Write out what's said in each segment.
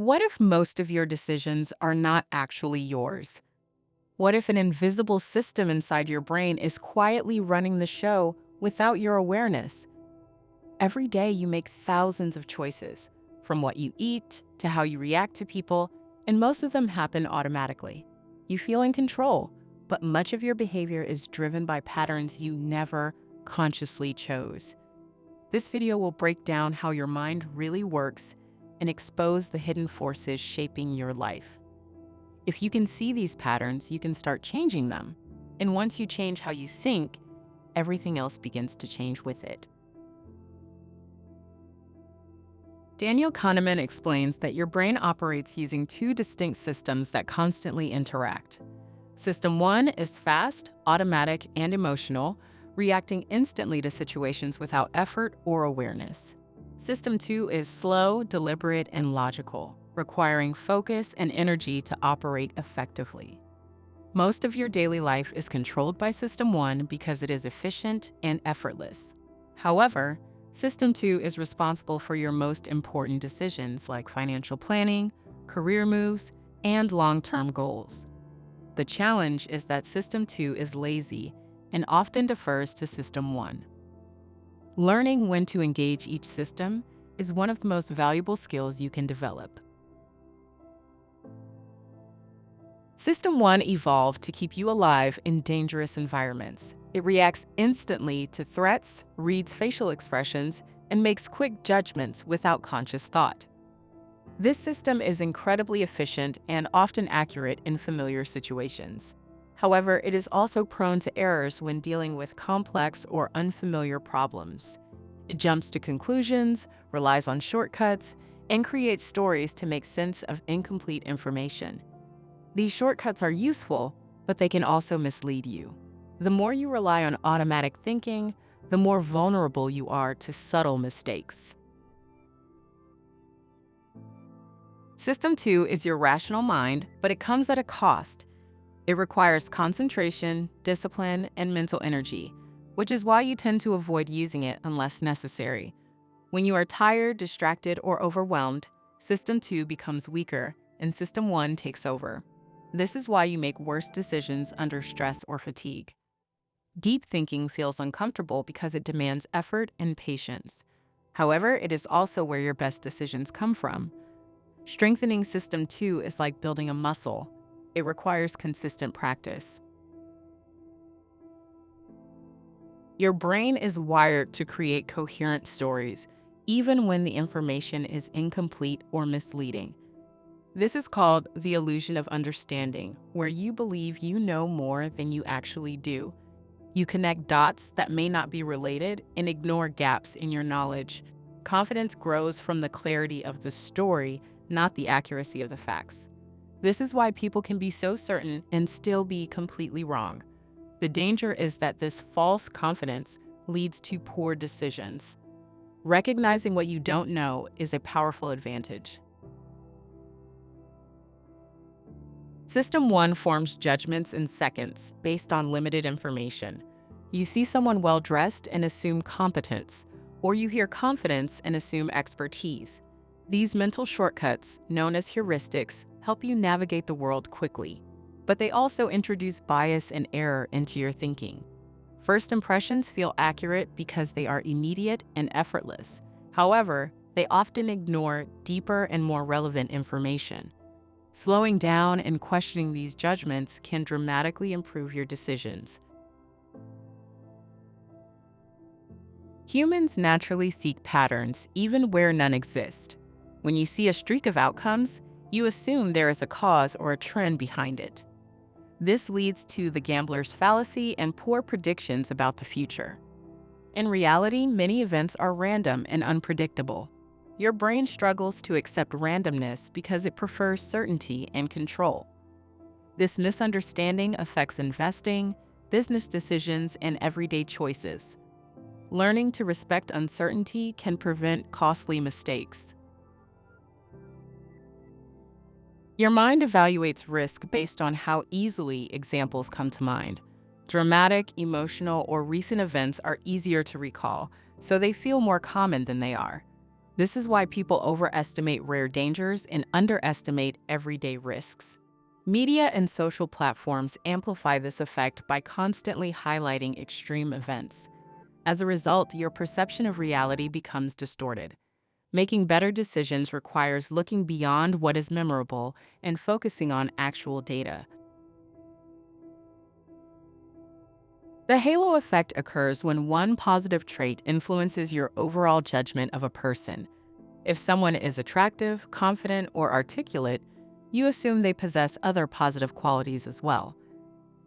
What if most of your decisions are not actually yours? What if an invisible system inside your brain is quietly running the show without your awareness? Every day you make thousands of choices, from what you eat to how you react to people, and most of them happen automatically. You feel in control, but much of your behavior is driven by patterns you never consciously chose. This video will break down how your mind really works and expose the hidden forces shaping your life. If you can see these patterns, you can start changing them. And once you change how you think, everything else begins to change with it. Daniel Kahneman explains that your brain operates using two distinct systems that constantly interact. System 1 is fast, automatic, and emotional, reacting instantly to situations without effort or awareness. System 2 is slow, deliberate, and logical, requiring focus and energy to operate effectively. Most of your daily life is controlled by System 1 because it is efficient and effortless. However, System 2 is responsible for your most important decisions like financial planning, career moves, and long-term goals. The challenge is that System 2 is lazy and often defers to System 1. Learning when to engage each system is one of the most valuable skills you can develop. System 1 evolved to keep you alive in dangerous environments. It reacts instantly to threats, reads facial expressions, and makes quick judgments without conscious thought. This system is incredibly efficient and often accurate in familiar situations. However, it is also prone to errors when dealing with complex or unfamiliar problems. It jumps to conclusions, relies on shortcuts, and creates stories to make sense of incomplete information. These shortcuts are useful, but they can also mislead you. The more you rely on automatic thinking, the more vulnerable you are to subtle mistakes. System 2 is your rational mind, but it comes at a cost. It requires concentration, discipline, and mental energy, which is why you tend to avoid using it unless necessary. When you are tired, distracted, or overwhelmed, System 2 becomes weaker and System 1 takes over. This is why you make worse decisions under stress or fatigue. Deep thinking feels uncomfortable because it demands effort and patience. However, it is also where your best decisions come from. Strengthening System 2 is like building a muscle. It requires consistent practice. Your brain is wired to create coherent stories, even when the information is incomplete or misleading. This is called the illusion of understanding, where you believe you know more than you actually do. You connect dots that may not be related and ignore gaps in your knowledge. Confidence grows from the clarity of the story, not the accuracy of the facts. This is why people can be so certain and still be completely wrong. The danger is that this false confidence leads to poor decisions. Recognizing what you don't know is a powerful advantage. System 1 forms judgments in seconds based on limited information. You see someone well-dressed and assume competence, or you hear confidence and assume expertise. These mental shortcuts, known as heuristics, help you navigate the world quickly, but they also introduce bias and error into your thinking. First impressions feel accurate because they are immediate and effortless. However, they often ignore deeper and more relevant information. Slowing down and questioning these judgments can dramatically improve your decisions. Humans naturally seek patterns, even where none exist. When you see a streak of outcomes, you assume there is a cause or a trend behind it. This leads to the gambler's fallacy and poor predictions about the future. In reality, many events are random and unpredictable. Your brain struggles to accept randomness because it prefers certainty and control. This misunderstanding affects investing, business decisions, and everyday choices. Learning to respect uncertainty can prevent costly mistakes. Your mind evaluates risk based on how easily examples come to mind. Dramatic, emotional, or recent events are easier to recall, so they feel more common than they are. This is why people overestimate rare dangers and underestimate everyday risks. Media and social platforms amplify this effect by constantly highlighting extreme events. As a result, your perception of reality becomes distorted. Making better decisions requires looking beyond what is memorable and focusing on actual data. The halo effect occurs when one positive trait influences your overall judgment of a person. If someone is attractive, confident, or articulate, you assume they possess other positive qualities as well.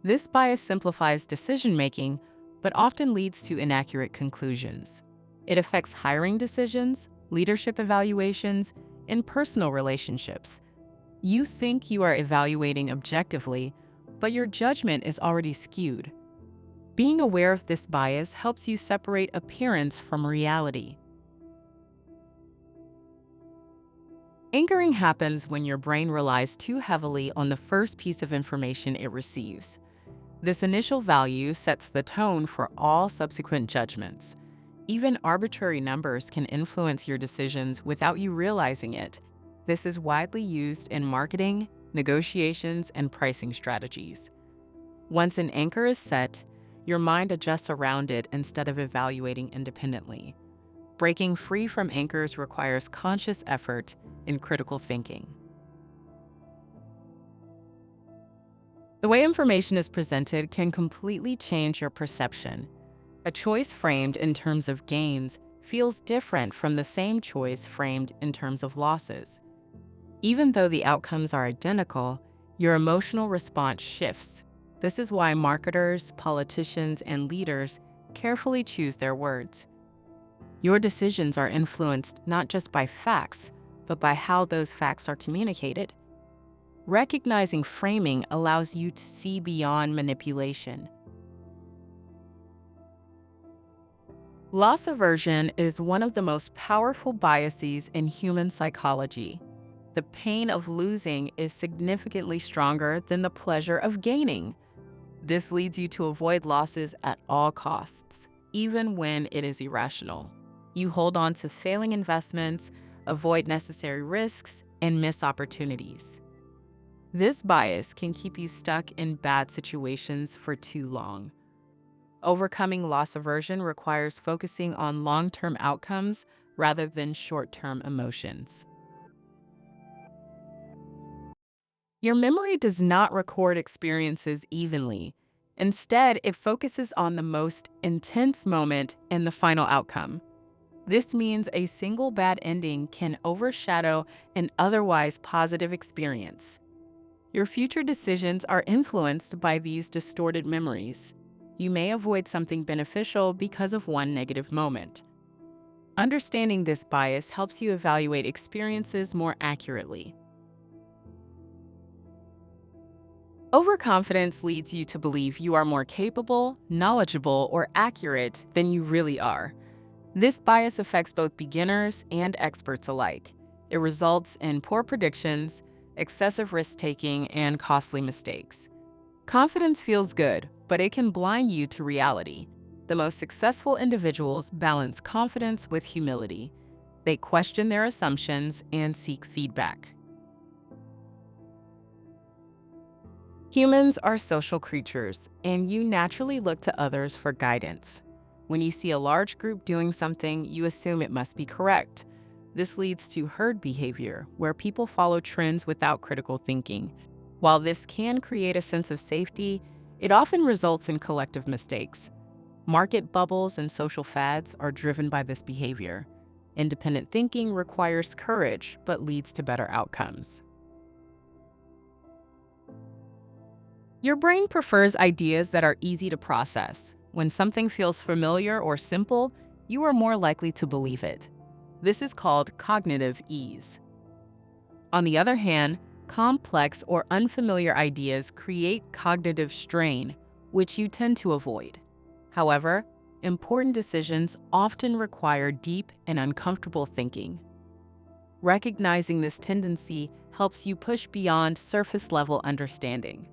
This bias simplifies decision-making, but often leads to inaccurate conclusions. It affects hiring decisions, leadership evaluations, and personal relationships. You think you are evaluating objectively, but your judgment is already skewed. Being aware of this bias helps you separate appearance from reality. Anchoring happens when your brain relies too heavily on the first piece of information it receives. This initial value sets the tone for all subsequent judgments. Even arbitrary numbers can influence your decisions without you realizing it. This is widely used in marketing, negotiations, and pricing strategies. Once an anchor is set, your mind adjusts around it instead of evaluating independently. Breaking free from anchors requires conscious effort and critical thinking. The way information is presented can completely change your perception. A choice framed in terms of gains feels different from the same choice framed in terms of losses. Even though the outcomes are identical, your emotional response shifts. This is why marketers, politicians, and leaders carefully choose their words. Your decisions are influenced not just by facts, but by how those facts are communicated. Recognizing framing allows you to see beyond manipulation. Loss aversion is one of the most powerful biases in human psychology. The pain of losing is significantly stronger than the pleasure of gaining. This leads you to avoid losses at all costs, even when it is irrational. You hold on to failing investments, avoid necessary risks, and miss opportunities. This bias can keep you stuck in bad situations for too long. Overcoming loss aversion requires focusing on long-term outcomes rather than short-term emotions. Your memory does not record experiences evenly. Instead, it focuses on the most intense moment and the final outcome. This means a single bad ending can overshadow an otherwise positive experience. Your future decisions are influenced by these distorted memories. You may avoid something beneficial because of one negative moment. Understanding this bias helps you evaluate experiences more accurately. Overconfidence leads you to believe you are more capable, knowledgeable, or accurate than you really are. This bias affects both beginners and experts alike. It results in poor predictions, excessive risk-taking, and costly mistakes. Confidence feels good, but it can blind you to reality. The most successful individuals balance confidence with humility. They question their assumptions and seek feedback. Humans are social creatures, and you naturally look to others for guidance. When you see a large group doing something, you assume it must be correct. This leads to herd behavior, where people follow trends without critical thinking. While this can create a sense of safety, it often results in collective mistakes. Market bubbles and social fads are driven by this behavior. Independent thinking requires courage, but leads to better outcomes. Your brain prefers ideas that are easy to process. When something feels familiar or simple, you are more likely to believe it. This is called cognitive ease. On the other hand, complex or unfamiliar ideas create cognitive strain, which you tend to avoid. However, important decisions often require deep and uncomfortable thinking. Recognizing this tendency helps you push beyond surface-level understanding.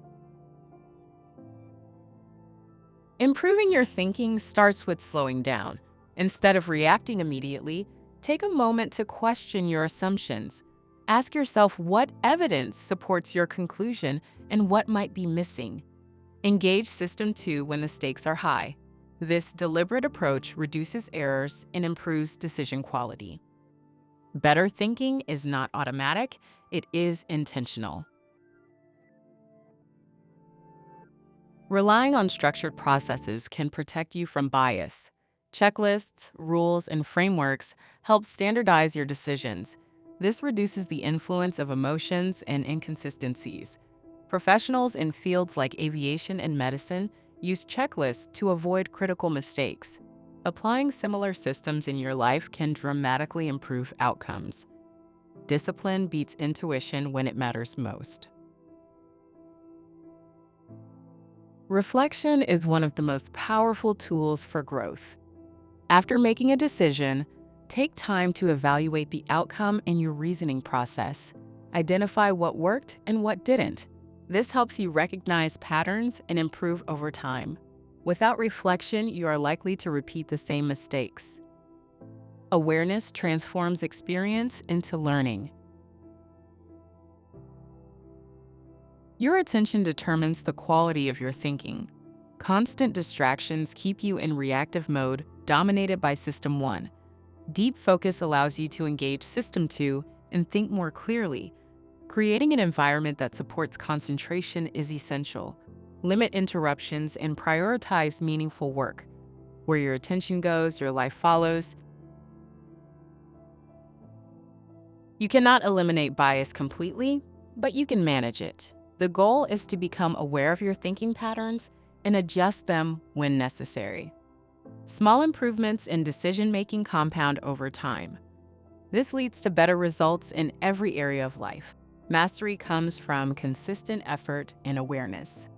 Improving your thinking starts with slowing down. Instead of reacting immediately, Take a moment to question your assumptions. Ask yourself what evidence supports your conclusion and what might be missing. Engage System 2 when the stakes are high. This deliberate approach reduces errors and improves decision quality. Better thinking is not automatic, it is intentional. Relying on structured processes can protect you from bias. Checklists, rules, and frameworks help standardize your decisions. This reduces the influence of emotions and inconsistencies. Professionals in fields like aviation and medicine use checklists to avoid critical mistakes. Applying similar systems in your life can dramatically improve outcomes. Discipline beats intuition when it matters most. Reflection is one of the most powerful tools for growth. After making a decision, take time to evaluate the outcome in your reasoning process. Identify what worked and what didn't. This helps you recognize patterns and improve over time. Without reflection, you are likely to repeat the same mistakes. Awareness transforms experience into learning. Your attention determines the quality of your thinking. Constant distractions keep you in reactive mode, dominated by System 1. Deep focus allows you to engage System 2 and think more clearly. Creating an environment that supports concentration is essential. Limit interruptions and prioritize meaningful work. Where your attention goes, your life follows. You cannot eliminate bias completely, but you can manage it. The goal is to become aware of your thinking patterns and adjust them when necessary. Small improvements in decision-making compound over time. This leads to better results in every area of life. Mastery comes from consistent effort and awareness.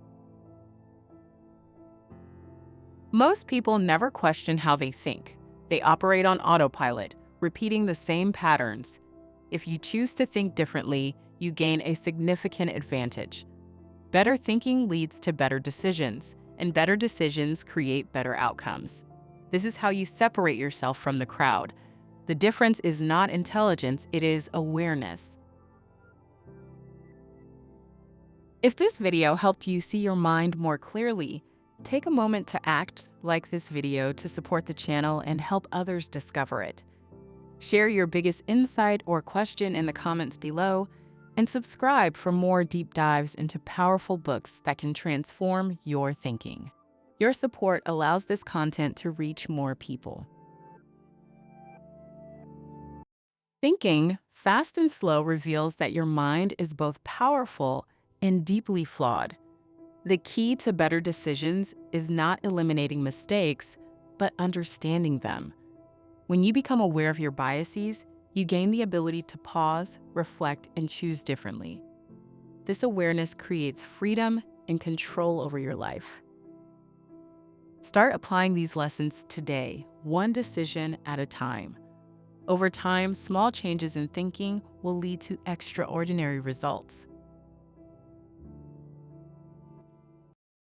Most people never question how they think. They operate on autopilot, repeating the same patterns. If you choose to think differently, you gain a significant advantage. Better thinking leads to better decisions, and better decisions create better outcomes. This is how you separate yourself from the crowd. The difference is not intelligence, it is awareness. If this video helped you see your mind more clearly, take a moment to act like this video to support the channel and help others discover it. Share your biggest insight or question in the comments below, and subscribe for more deep dives into powerful books that can transform your thinking. Your support allows this content to reach more people. Thinking fast and slow reveals that your mind is both powerful and deeply flawed. The key to better decisions is not eliminating mistakes, but understanding them. When you become aware of your biases, you gain the ability to pause, reflect, and choose differently. This awareness creates freedom and control over your life. Start applying these lessons today, one decision at a time. Over time, small changes in thinking will lead to extraordinary results.